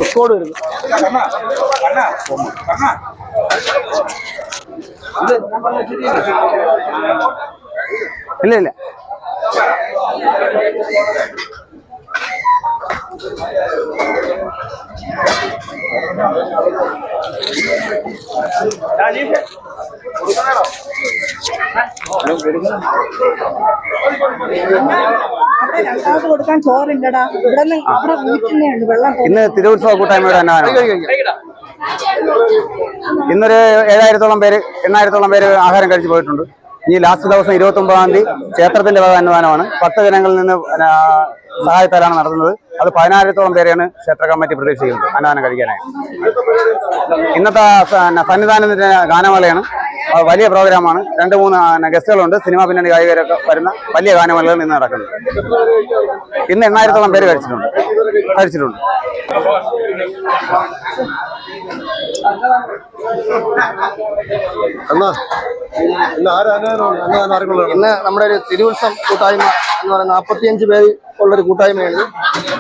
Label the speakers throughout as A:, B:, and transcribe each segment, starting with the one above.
A: Record വരുന്നു. ഇല്ല ഇല്ല
B: രണ്ടാമത് കൊടുക്കാൻ ചോറില്ലടാ. ഇവിടെ അവിടെ വീട്ടിലുണ്ട് വെള്ളം.
A: ഇന്ന് തിരുവുത്സവ കൂട്ടായ്മയുടെ അന്നദാനം. ഇന്നൊരു 7,000-ഓളം പേര് 8,000-ഓളം പേര് ആഹാരം കഴിച്ചു പോയിട്ടുണ്ട്. ഈ ലാസ്റ്റ് ദിവസം 29-ാം തീയതി ക്ഷേത്രത്തിന്റെ വക അന്നദാനമാണ്. 10 ജനങ്ങളിൽ നിന്ന് സഹായത്താലാണ് നടത്തുന്നത്. അത് 10,000-ഓളം പേരെയാണ് ക്ഷേത്ര കമ്മിറ്റി പ്രതീക്ഷിക്കുന്നത് അന്നദാനം കഴിക്കാനായി. ഇന്നത്തെ സന്നിധാനത്തിന്റെ ഗാനമേളയാണ്. വലിയ പ്രോഗ്രാമാണ്. 2-3 ഗസ്റ്റുകളുണ്ട്. സിനിമാ പിന്നണി ഗായകരൊക്കെ വരുന്ന വലിയ ഗാനമേളകൾ ഇന്ന് നടക്കുന്നത്. ഇന്ന് 8,000-ഓളം പേര് കഴിച്ചിട്ടുണ്ട്.
C: ഇന്ന് നമ്മുടെ ഒരു തിരുവുത്സവം കൂട്ടായ്മ എന്ന് പറയുന്ന 45 പേര് ഉള്ളൊരു കൂട്ടായ്മയാണ്.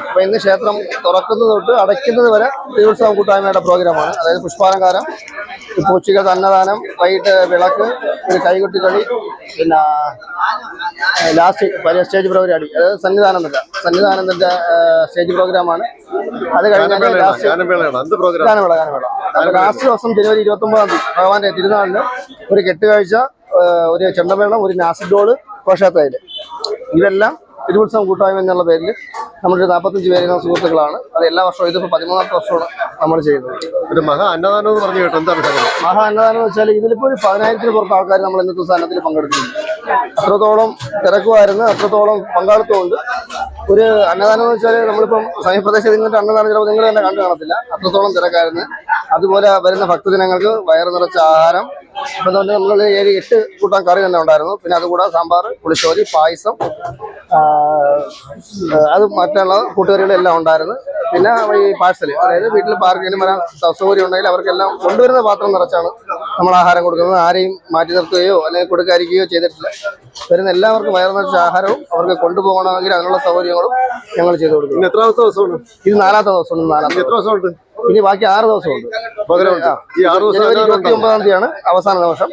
C: അപ്പൊ ഇന്ന് ക്ഷേത്രം തുറക്കുന്നത് തൊട്ട് അടയ്ക്കുന്നത് വരെ തിരുവുത്സവം കൂട്ടായ്മയുടെ പ്രോഗ്രാമാണ്. അതായത് പുഷ്പാലങ്കാരം, ഉച്ചയ്ക്കത്തെ അന്നദാനം, വൈകിട്ട് വിളക്ക്, ഒരു കൈകൊട്ടിക്കളി, പിന്നെ ലാസ്റ്റ് വലിയ സ്റ്റേജ് പരിപാടി. അതായത് സന്നിധാനത്തിന്റെ സ്റ്റേജ് പ്രോഗ്രാമാണ്. അത് കഴിഞ്ഞാൽ ഗാനമേള. ലാസ്റ്റ് ദിവസം ജനുവരി 29-ാം തീയതി ഭഗവാന്റെ തിരുനാളിന് ഒരു കെട്ടുകാഴ്ച, ഒരു ചെണ്ടമേളം, ഒരു നാസിക് ഡോള്, ഘോഷയാത്രയില്. ഇതെല്ലാം തിരുവുത്സവം കൂട്ടായ്മ എന്നുള്ള പേരിൽ നമ്മളൊരു 45 പേരുന്ന സുഹൃത്തുക്കളാണ്. അത് എല്ലാ വർഷവും, ഇതിപ്പോൾ 13ാമത്തെ വർഷമാണ് നമ്മൾ ചെയ്യുന്നത്.
D: ഒരു മഹാ അന്നദാനം എന്ന് പറഞ്ഞു കേട്ടോ. എന്താണ്
C: മഹാ അന്നദാനം എന്ന് വെച്ചാൽ ഇതിലിപ്പോൾ ഒരു 10,000-ന് പുറത്ത് ആൾക്കാർ നമ്മൾ ഇന്നത്തെ സ്ഥാനത്തിൽ പങ്കെടുക്കുന്നുണ്ട്. അത്രത്തോളം തിരക്കുമായിരുന്നു, അത്രത്തോളം പങ്കാളിത്തമുണ്ട്. ഒരു അന്നദാനം എന്ന് വെച്ചാൽ നമ്മളിപ്പം സമീപപ്രദേശത്ത് നിന്നിട്ട് അന്നദാനം ചിലപ്പോൾ നിങ്ങൾ തന്നെ കണ്ടു കാണത്തില്ല, അത്രത്തോളം തിരക്കായിരുന്നു. അതുപോലെ വരുന്ന ഭക്തജനങ്ങൾക്ക് വയറ് നിറച്ച ആഹാരം. ഇപ്പം തന്നെ നമ്മൾ 7-8 കൂട്ടം കറി തന്നെ ഉണ്ടായിരുന്നു. പിന്നെ അതുകൂടാതെ സാമ്പാർ, പുളിശ്ശേരി, പായസം, അത് മറ്റുള്ള കൂട്ടുകറികളെല്ലാം ഉണ്ടായിരുന്നു. പിന്നെ ഈ പാഴ്സൽ, അതായത് വീട്ടിൽ പാർക്കിലും വരാൻ സൗകര്യം ഉണ്ടെങ്കിൽ അവർക്കെല്ലാം കൊണ്ടുവരുന്ന പാത്രം നിറച്ചാണ് നമ്മൾ ആഹാരം കൊടുക്കുന്നത്. ആരെയും മാറ്റി നിർത്തുകയോ അല്ലെങ്കിൽ കൊടുക്കാതിരിക്കുകയോ ചെയ്തിട്ടില്ല. വരുന്ന എല്ലാവർക്കും വയറ് നിറച്ച ആഹാരവും അവർക്ക് കൊണ്ടുപോകണമെങ്കിൽ അതിനുള്ള സൗകര്യങ്ങളും ഞങ്ങൾ ചെയ്തു കൊടുക്കും.
D: എത്രാമത്തെ ദിവസമാണ്
C: ഇത്? 4ാമത്തെ ദിവസമാണ്.
D: എത്ര ദിവസമുണ്ട്?
C: ഇനി ബാക്കി 6 ദിവസമുണ്ട്. ജനുവരി 29-ാം തീയതിയാണ് അവസാന ദിവസം.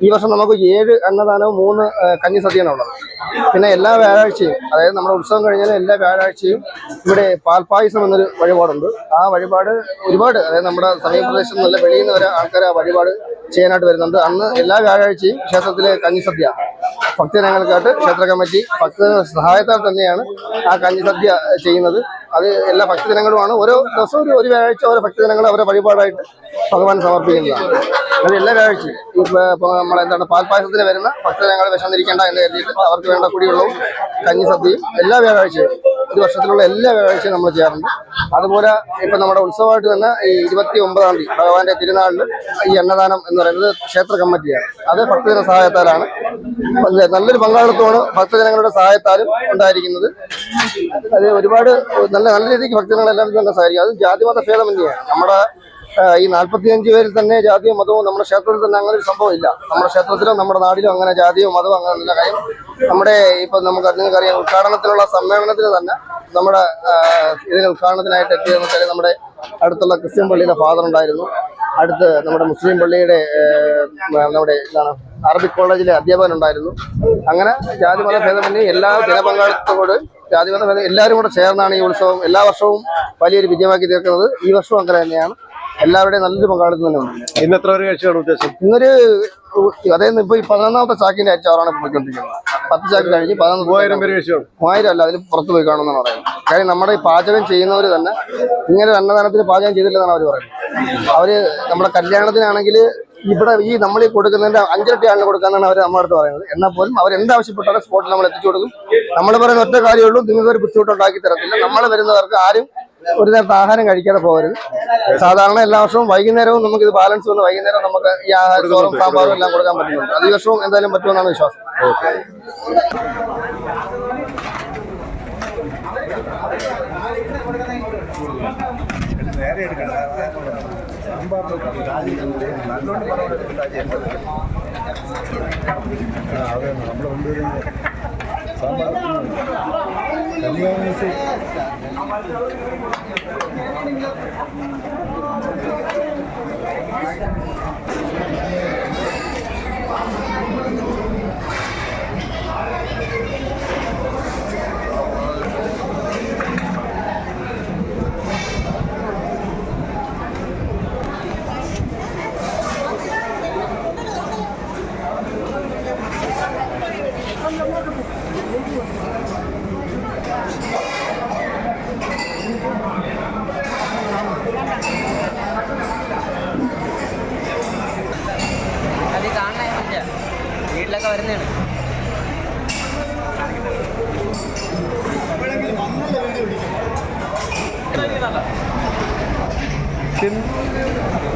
C: ഈ വർഷം നമുക്ക് 7 അന്നദാനവും 3 കഞ്ഞിസദ്യയാണ് ഉള്ളത്. പിന്നെ എല്ലാ വ്യാഴാഴ്ചയും, അതായത് നമ്മുടെ ഉത്സവം കഴിഞ്ഞാൽ എല്ലാ വ്യാഴാഴ്ചയും ഇവിടെ പാൽപ്പായസം എന്നൊരു വഴിപാടുണ്ട്. ആ വഴിപാട് ഒരുപാട്, അതായത് നമ്മുടെ സമീപപ്രദേശത്ത് നല്ല വെളിയിൽ നിന്ന് വരെ ആൾക്കാർ ആ വഴിപാട് ചെയ്യാനായിട്ട് വരുന്നുണ്ട്. അന്ന് എല്ലാ വ്യാഴാഴ്ചയും ക്ഷേത്രത്തിലെ കഞ്ഞിസദ്യ ഭക്തജനങ്ങൾക്കായിട്ട് ക്ഷേത്ര കമ്മിറ്റി ഭക്ത സഹായത്താൽ തന്നെയാണ് ആ കഞ്ഞിസദ്യ ചെയ്യുന്നത്. അത് എല്ലാ ഭക്തജനങ്ങളുമാണ്. ഓരോ ദിവസവും ഒരു വ്യാഴാഴ്ച ഓരോ ഭക്തജനങ്ങൾ അവരെ വഴിപാടായിട്ട് ഭഗവാൻ സമർപ്പിക്കുന്നതാണ്. അത് എല്ലാ വ്യാഴാഴ്ചയും നമ്മളെന്താണ് പാൽപ്പായസത്തിന് വരുന്ന ഭക്തജനങ്ങൾ വിശന്നിരിക്കേണ്ട എന്ന് കരുതിയിട്ട് അവർക്ക് വേണ്ട കുടിവെള്ളവും കഞ്ഞിസദ്യയും എല്ലാ വ്യാഴാഴ്ചയും, ഒരു വർഷത്തിലുള്ള എല്ലാ വ്യാഴാഴ്ചയും നമ്മൾ ചെയ്യാറുണ്ട്. അതുപോലെ ഇപ്പം നമ്മുടെ ഉത്സവമായിട്ട് തന്നെ ഈ 29-ാം തീയതി ഭഗവാന്റെ തിരുനാളിൽ ഈ അന്നദാനം എന്ന് പറയുന്നത് ക്ഷേത്ര കമ്മിറ്റിയാണ്. അത് ഭക്തജന സഹായത്താലാണ്. നല്ലൊരു പങ്കാളിത്തമാണ് ഭക്തജനങ്ങളുടെ സഹായത്താലും ഉണ്ടായിരിക്കുന്നത്. അത് ഒരുപാട് നല്ല രീതിക്ക് ഭക്തജനങ്ങളെല്ലാം തന്നെ സഹായിക്കും. അത് ജാതിമത ഭേദമന്യാണ്. നമ്മുടെ ഈ 45 പേരിൽ തന്നെ ജാതിയോ മതമോ നമ്മുടെ ക്ഷേത്രത്തിൽ തന്നെ അങ്ങനെ ഒരു സംഭവം ഇല്ല. നമ്മുടെ ക്ഷേത്രത്തിലോ നമ്മുടെ നാടിലോ അങ്ങനെ ജാതിയോ മതമോ അങ്ങനെ നല്ല കാര്യം. നമ്മുടെ ഇപ്പം നിങ്ങൾക്കറിയാം, ഉദ്ഘാടനത്തിനുള്ള സമ്മേളനത്തിന് തന്നെ നമ്മുടെ ഇതിന് ഉദ്ഘാടനത്തിനായിട്ട് എത്തിയതെന്ന് വെച്ചാൽ നമ്മുടെ അടുത്തുള്ള ക്രിസ്ത്യൻ പള്ളിയിലെ ഫാദർ ഉണ്ടായിരുന്നു. അടുത്ത് നമ്മുടെ മുസ്ലിം പള്ളിയുടെ നമ്മുടെ അറബിക് കോളേജിലെ അധ്യാപകനുണ്ടായിരുന്നു. അങ്ങനെ ജാതിമത ഭേദമന്യേ എല്ലാ ജനപങ്കാളിത്തത്തോട് ജാതിമത ഭേദം എല്ലാവരും കൂടെ ചേർന്നാണ് ഈ ഉത്സവം എല്ലാ വർഷവും വലിയൊരു വിജയമാക്കി തീർക്കുന്നത്. ഈ വർഷവും അങ്ങനെ തന്നെയാണ്. എല്ലാവരുടെയും നല്ലൊരു പങ്കാളിത്തം തന്നെ ഉണ്ട്.
D: ഇന്ന് എത്ര പേര് കഴിച്ചാണ് ഉദ്ദേശം?
C: ഇന്നൊരു അതായത് ഇപ്പൊ ഈ 11ാമത്തെ ചാക്കിന്റെ അച്ചാറാണ് പോയിക്കൊണ്ടിരിക്കുന്നത്. 10 ചാക്ക് കഴിഞ്ഞ്
D: 3000 പേര് കഴിച്ചു.
C: 3000 അല്ല, അതിൽ പുറത്ത് പോയി കാണുമെന്നാണ് പറയുന്നത്. കാര്യം നമ്മുടെ ഈ പാചകം ചെയ്യുന്നവർ തന്നെ ഇങ്ങനെ അന്നദാനത്തിന് പാചകം ചെയ്തില്ലെന്നാണ് അവർ പറയുന്നത്. അവര് നമ്മുടെ കല്യാണത്തിനാണെങ്കിൽ ഇവിടെ ഈ നമ്മൾ ഈ കൊടുക്കുന്നതിന്റെ 5 ഇരട്ടി ആളിന് കൊടുക്കാന്നാണ് അവർ നമ്മുടെ അടുത്ത് പറയുന്നത്. എന്നാൽ പോലും അവർ എന്താവശ്യപ്പെട്ടാലും സ്പോട്ടിൽ നമ്മൾ എത്തിച്ചു കൊടുക്കും. നമ്മൾ പറയുന്ന ഒറ്റ കാര്യമുള്ളൂ, നിങ്ങൾക്ക് ഒരു ബുദ്ധിമുട്ടുണ്ടാക്കി തരത്തില്ല. നമ്മൾ വരുന്നവർക്ക് ആരും ഒരു നേരത്തെ ആഹാരം കഴിക്കാതെ പോകരുത്. സാധാരണ എല്ലാ വർഷവും വൈകുന്നേരവും നമുക്ക് ഇത് ബാലൻസ് വന്ന് വൈകുന്നേരം നമുക്ക് ഈ ആഹാരം ചോറും സാമ്പാറും എല്ലാം കൊടുക്കാൻ പറ്റുന്നുണ്ട്. അത് ഈ വർഷവും എന്തായാലും പറ്റുമെന്നാണ് വിശ്വാസം.
E: അത് കാണാൻ വീട്ടിലൊക്കെ വരുന്നതാണ്.
F: ചിന്ത